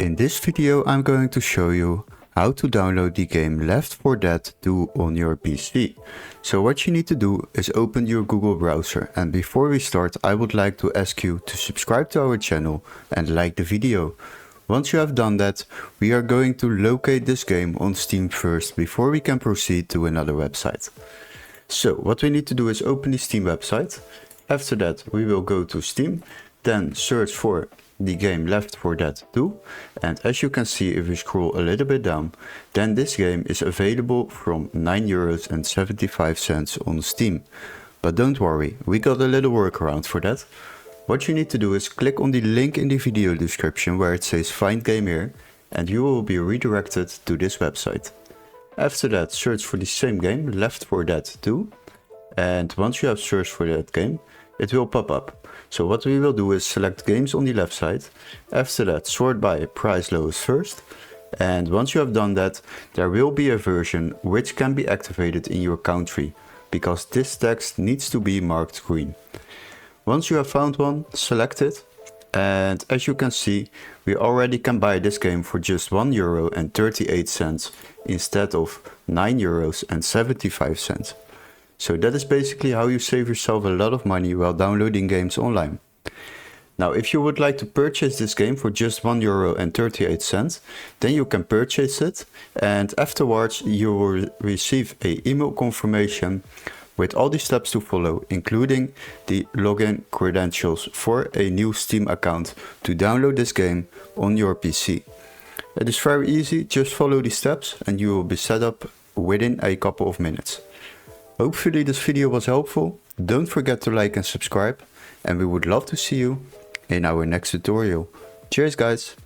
In this video I'm going to show you how to download the game Left 4 Dead 2 on your PC. So what you need to do is open your Google browser, and before we start I would like to ask you to subscribe to our channel and like the video. Once you have done that, we are going to locate this game on Steam first before we can proceed to another website. So what we need to do is open the Steam website. After that we will go to Steam, then search for the game Left 4 Dead 2, and as you can see, if we scroll a little bit down, then this game is available from €9.75 on Steam. But don't worry, we got a little workaround for that. What you need to do is click on the link in the video description where it says find game here, and you will be redirected to this website. After that, search for the same game, Left 4 Dead 2, and once you have searched for that game, it will pop up. So what we will do is select games on the left side. After that, sort by price lowest first. And once you have done that, there will be a version which can be activated in your country, because this text needs to be marked green. Once you have found one, select it. And as you can see, we already can buy this game for just €1.38 instead of €9.75. So that is basically how you save yourself a lot of money while downloading games online. Now if you would like to purchase this game for just €1.38, then you can purchase it, and afterwards you will receive an email confirmation with all the steps to follow, including the login credentials for a new Steam account to download this game on your PC. It is very easy, just follow the steps and you will be set up within a couple of minutes. Hopefully this video was helpful. Don't forget to like and subscribe, and we would love to see you in our next tutorial. Cheers guys!